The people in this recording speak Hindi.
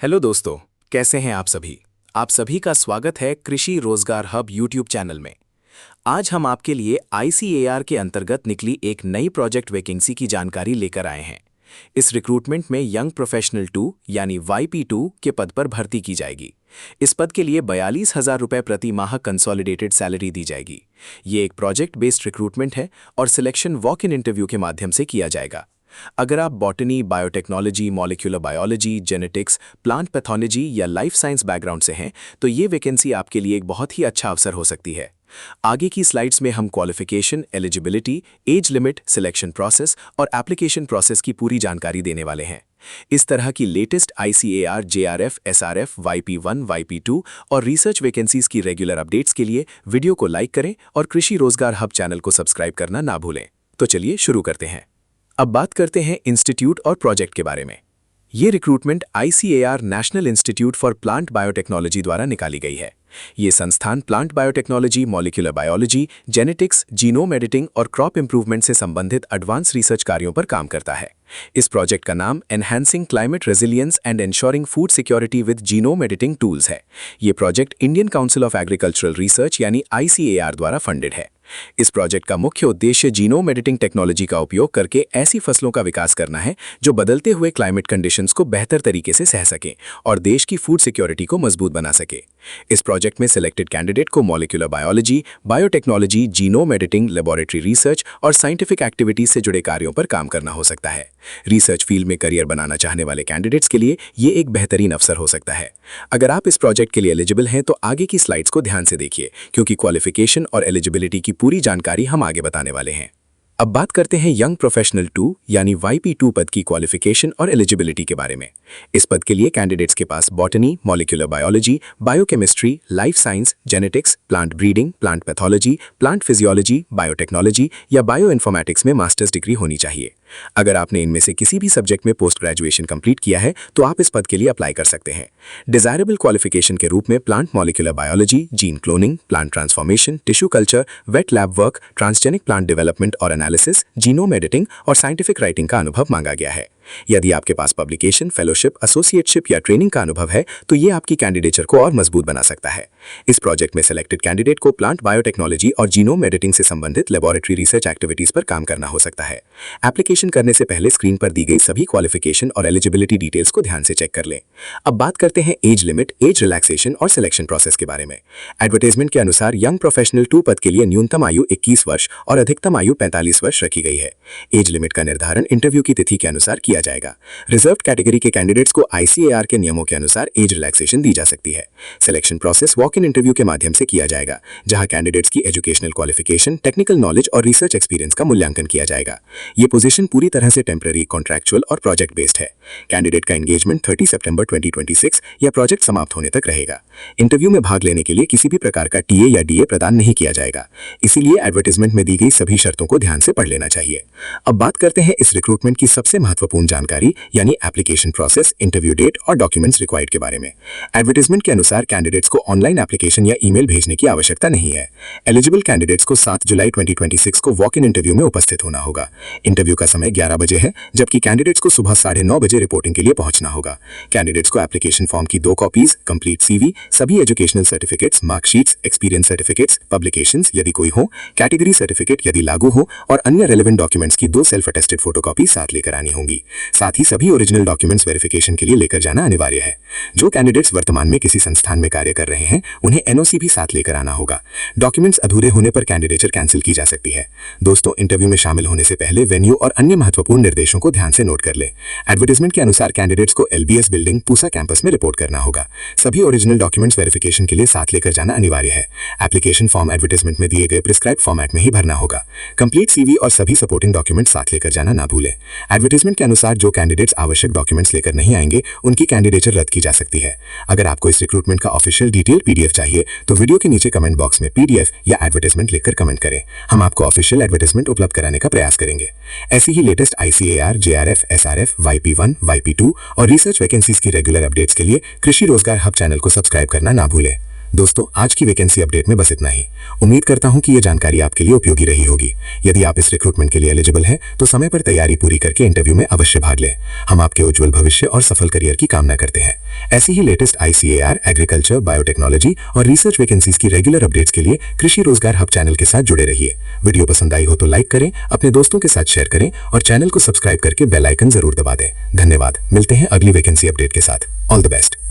हेलो दोस्तों, कैसे हैं आप सभी? आप सभी का स्वागत है कृषि रोजगार हब यूट्यूब चैनल में। आज हम आपके लिए आईसीएआर के अंतर्गत निकली एक नई प्रोजेक्ट वैकेंसी की जानकारी लेकर आए हैं। इस रिक्रूटमेंट में यंग प्रोफेशनल 2 यानी YP2 के पद पर भर्ती की जाएगी। इस पद के लिए 42,000 रुपये प्रति माह कंसोलिडेटेड सैलरी दी जाएगी। ये एक प्रोजेक्ट बेस्ड रिक्रूटमेंट है और सिलेक्शन वॉक इन इंटरव्यू के माध्यम से किया जाएगा। अगर आप botany, biotechnology, molecular biology, genetics, plant pathology या लाइफ साइंस बैकग्राउंड से हैं, तो ये वैकेंसी आपके लिए एक बहुत ही अच्छा अवसर हो सकती है। आगे की स्लाइड्स में हम qualification, eligibility, age limit, selection process और एप्लीकेशन प्रोसेस की पूरी जानकारी देने वाले हैं। इस तरह की latest ICAR, JRF, SRF, YP1, YP2 और रिसर्च वैकेंसीज की रेगुलर अपडेट्स के लिए वीडियो को लाइक करें और कृषि रोजगार हब चैनल को सब्सक्राइब करना ना भूलें। तो चलिए शुरू करते हैं। अब बात करते हैं इंस्टीट्यूट और प्रोजेक्ट के बारे में। ये recruitment ICAR national institute for plant biotechnology द्वारा निकाली गई है। ये संस्थान plant biotechnology, molecular biology, genetics, genome editing और क्रॉप इंप्रूवमेंट से संबंधित एडवांस रिसर्च कार्यों पर काम करता है। इस प्रोजेक्ट का नाम enhancing climate resilience and ensuring food security with genome editing tools है। ये project Indian council of agricultural research यानी ICAR द्वारा फंडेड है। इस प्रोजेक्ट का मुख्य उद्देश्य जीनोम एडिटिंग टेक्नोलॉजी का उपयोग करके ऐसी फसलों का विकास करना है जो बदलते हुए क्लाइमेट कंडीशंस को बेहतर तरीके से सह सकें और देश की फूड सिक्योरिटी को मजबूत बना सके। इस प्रोजेक्ट में सिलेक्टेड कैंडिडेट को molecular biology, biotechnology, genome editing, laboratory research और साइंटिफिक एक्टिविटीज से जुड़े कार्यों पर काम करना हो सकता है। रिसर्च फील्ड में करियर बनाना चाहने वाले कैंडिडेट्स के लिए ये एक बेहतरीन अवसर हो सकता है। अगर आप इस प्रोजेक्ट के लिए एलिजिबल हैं तो आगे की स्लाइड्स को ध्यान से देखिए, क्योंकि क्वालिफिकेशन और एलिजिबिलिटी की पूरी जानकारी हम आगे बताने वाले हैं। अब बात करते हैं यंग प्रोफेशनल 2 यानी YP2 पद की क्वालिफिकेशन और एलिजिबिलिटी के बारे में। इस पद के लिए कैंडिडेट्स के पास botany, molecular biology, biochemistry, life science, genetics, plant breeding, plant pathology, plant physiology, biotechnology या बायो इन्फॉर्मेटिक्स में मास्टर्स डिग्री होनी चाहिए। अगर आपने इनमें से किसी भी सब्जेक्ट में पोस्ट ग्रेजुएशन कंप्लीट किया है तो आप इस पद के लिए अप्लाई कर सकते हैं। डिजायरेबल क्वालिफिकेशन के रूप में plant molecular biology, gene cloning, plant transformation, tissue culture, wet lab work, transgenic plant development और एनालिसिस, जीनोम एडिटिंग और साइंटिफिक राइटिंग का अनुभव मांगा गया है। यदि आपके पास पब्लिकेशन, फेलोशिप, एसोसिएटशिप या ट्रेनिंग का अनुभव है तो ये आपकी कैंडिडेचर को और मजबूत बना सकता है। इस प्रोजेक्ट में सिलेक्टेड कैंडिडेट को प्लांट बायोटेक्नोलॉजी और जीनोम एडिटिंग से संबंधित लेबोरेटरी रिसर्च एक्टिविटीज पर काम करना हो सकता है। एप्लीकेशन करने से पहले स्क्रीन पर दी गई सभी क्वालिफिकेशन और एलिजिबिलिटी डिटेल्स को ध्यान से चेक कर लें। अब बात करते हैं एज लिमिट, एज रिलैक्सेशन और सिलेक्शन प्रोसेस के बारे में। एडवर्टाइजमेंट के अनुसार यंग प्रोफेशनल 2 पद के लिए न्यूनतम आयु 21 वर्ष और अधिकतम आयु 45 वर्ष रखी गई है। एज लिमिट का निर्धारण इंटरव्यू की तिथि के अनुसार किया जाएगा। रिजर्व्ड कैटेगरी के कैंडिडेट्स को ICAR के नियमों के अनुसार एज रिलैक्सेशन दी जा सकती है। Selection process walk in interview के माध्यम से किया जाएगा, जहां कैंडिडेट्स की एजुकेशनल क्वालिफिकेशन, टेक्निकल नॉलेज और रिसर्च एक्सपीरियंस का मूल्यांकन किया जाएगा। ये पोजीशन पूरी तरह से टेम्पररी, कॉन्ट्रैक्चुअल और प्रोजेक्ट बेस्ड है। कैंडिडेट का एंगेजमेंट 30 सितंबर 2026 या प्रोजेक्ट समाप्त होने तक रहेगा। इंटरव्यू में भाग लेने के लिए किसी भी प्रकार का TA या DA प्रदान नहीं किया जाएगा, इसीलिए एडवर्टाइजमेंट में दी गई सभी शर्तों को ध्यान से पढ़ लेना चाहिए। अब बात करते हैं इस रिक्रूटमेंट की सबसे महत्वपूर्ण जानकारी यानी एप्लीकेशन प्रोसेस, इंटरव्यू डेट और डॉक्यूमेंट्स रिक्वायर्ड के बारे में। एडवर्टाइजमेंट के अनुसार कैंडिडेट्स को ऑनलाइन एप्लीकेशन या ईमेल भेजने की आवश्यकता नहीं है। एलिजिबल कैंडिडेट्स को 7 जुलाई 2026 को वॉक इन इंटरव्यू में उपस्थित होना होगा। इंटरव्यू का समय 11 बजे है, जबकि कैंडिडेट्स को सुबह 9:30 बजे रिपोर्टिंग के लिए पहुंचना होगा। कैंडिडेट्स को एप्लीकेशन फॉर्म की 2 कॉपीज, कंप्लीट CV, सभी educational certificates, marksheets, experience certificates, publications यदि कोई हो, कैटेगरी सर्टिफिकेट यदि लागू हो और अन्य रेलेवेंट डॉक्यूमेंट्स की 2 सेल्फ अटेस्टेड फोटोकॉपी साथ लेकर आनी होंगी। साथ ही सभी ओरिजिनल डॉक्यूमेंट्स वेरिफिकेशन के लिए लेकर जाना अनिवार्य है। जो कैंडिडेट्स वर्तमान में किसी संस्थान में कार्य कर रहे हैं उन्हें NOC भी साथ लेकर आना होगा। डॉक्यूमेंट्स अधूरे होने पर कैंडिडेचर कैंसिल की जा सकती है। दोस्तों, इंटरव्यू में शामिल होने से पहले वेन्यू और अन्य महत्वपूर्ण निर्देशों को ध्यान से नोट कर लें। एडवर्टाइजमेंट के अनुसार कैंडिडेट्स को LBS बिल्डिंग, पूसा कैंपस में रिपोर्ट करना होगा। सभी ओरिजिनल डॉक्यूमेंट्स वेरिफिकेशन के लिए साथ लेकर जाना अनिवार्य है। एप्लीकेशन फॉर्म एडवर्टाइजमेंट में दिए गए प्रिस्क्राइब फॉर्मेट में ही भरना होगा। कंप्लीट CV और सभी सपोर्टिंग डॉक्यूमेंट्स साथ लेकर जाना ना भूलें। एडवर्टाइजमेंट के अनुसार जो कैंडिडेट्स आवश्यक डॉक्यूमेंट्स लेकर नहीं आएंगे उनकी कैंडिडेचर रद्द की जा सकती है। अगर आपको इस रिक्रूटमेंट का ऑफिशियल डिटेल PDF चाहिए तो वीडियो के नीचे कमेंट बॉक्स में PDF या एडवर्टाइजमेंट लिखकर कमेंट करें। हम आपको ऑफिशियल एडवर्टाइजमेंट उपलब्ध कराने का प्रयास करेंगे। ऐसी ही latest ICAR, JRF, SRF, YP1, YP2 और रिसर्च वैकेंसीज की रेगुलर अपडेट्स के लिए कृषि रोजगार हब चैनल को सब्सक्राइब करना ना भूलें। दोस्तों, आज की वैकेंसी अपडेट में बस इतना ही। उम्मीद करता हूं कि ये जानकारी आपके लिए उपयोगी रही होगी। यदि आप इस रिक्रूटमेंट के लिए एलिजिबल हैं, तो समय पर तैयारी पूरी करके इंटरव्यू में अवश्य भाग लें। हम आपके उज्जवल भविष्य और सफल करियर की कामना करते हैं। ऐसी ही लेटेस्ट ICAR, एग्रीकल्चर, बायोटेक्नोलॉजी और रिसर्च वैकेंसीज की रेगुलर अपडेट्स के लिए कृषि रोजगार हब चैनल के साथ जुड़े रहिए। वीडियो पसंद आई हो तो लाइक करें, अपने दोस्तों के साथ शेयर करें और चैनल को सब्सक्राइब करके बेल आइकन जरूर दबा दें। धन्यवाद। मिलते हैं अगली वैकेंसी अपडेट के साथ। All the best.